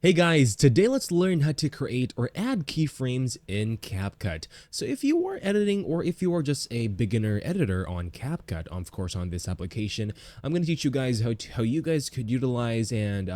Hey guys, today let's learn how to create or add keyframes in CapCut. So if you are editing or if you are just a beginner editor on CapCut, of course on this application, I'm going to teach you guys how you guys could utilize and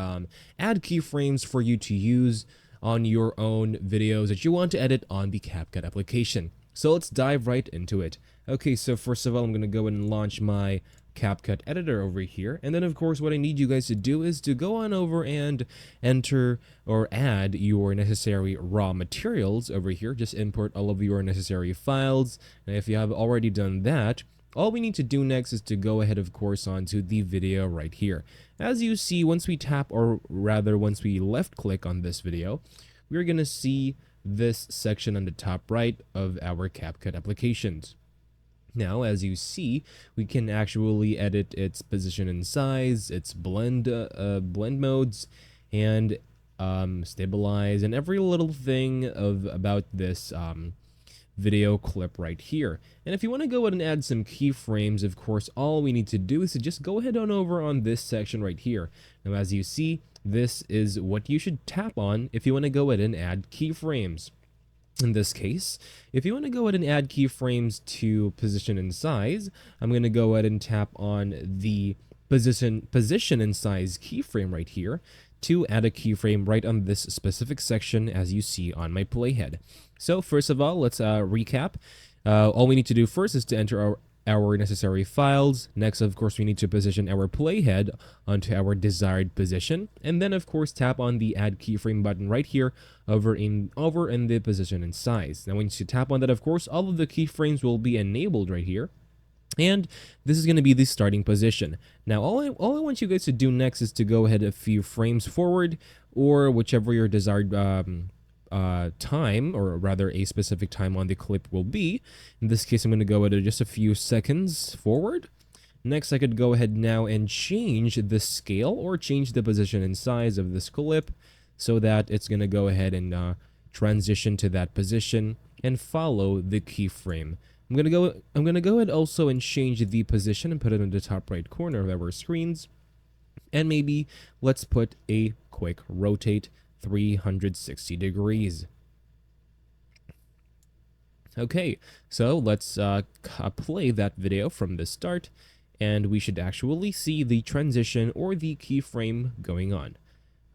add keyframes for you to use on your own videos that you want to edit on the CapCut application. So let's dive right into it. Okay, so first of all, I'm going to go and launch my CapCut editor over here, and then of course what I need you guys to do is to go on over and enter or add your necessary raw materials over here. Just import all of your necessary files, and if you have already done that, all we need to do next is to go ahead of course onto the video right here. As you see, once we tap, or rather once we left click on this video, we're gonna see this section on the top right of our CapCut applications. Now, as you see, we can actually edit its position and size, its blend modes, and stabilize, and every little thing about this video clip right here. And if you want to go ahead and add some keyframes, of course, all we need to do is to just go ahead on over on this section right here. Now, as you see, this is what you should tap on if you want to go ahead and add keyframes. In this case, if you want to go ahead and add keyframes to position and size, I'm going to go ahead and tap on the position and size keyframe right here to add a keyframe right on this specific section as you see on my playhead. So first of all, let's recap. All we need to do first is to enter our necessary files. Next, of course, we need to position our playhead onto our desired position, and then of course tap on the add keyframe button right here over in the position and size. Now once you tap on that, of course, all of the keyframes will be enabled right here, and this is going to be the starting position. Now all I want you guys to do next is to go ahead a few frames forward, or whichever your desired time, or rather a specific time on the clip will be. In this case, I'm going to go at just a few seconds forward. Next, I could go ahead now and change the scale or change the position and size of this clip so that it's going to go ahead and transition to that position and follow the keyframe. I'm gonna go ahead also and change the position and put it in the top right corner of our screens. And maybe let's put a quick rotate 360 degrees. Okay, so let's play that video from the start, and we should actually see the transition or the keyframe going on.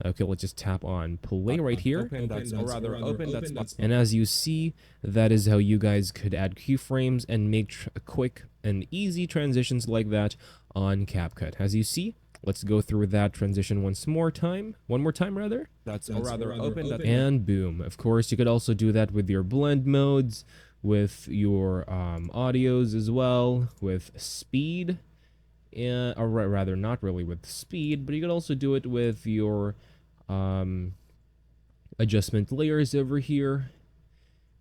Okay, let's just tap on play right here. And as you see, that is how you guys could add keyframes and make quick and easy transitions like that on CapCut. As you see, let's go through that transition one more time rather. And boom. Of course, you could also do that with your blend modes, with your audios as well, with speed, or rather not really with speed, but you could also do it with your adjustment layers over here,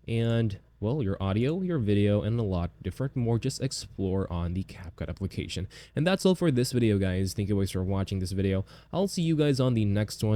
and well, your audio, your video, and a lot different more. Just explore on the CapCut application. And that's all for this video, guys. Thank you guys for watching this video. I'll see you guys on the next one.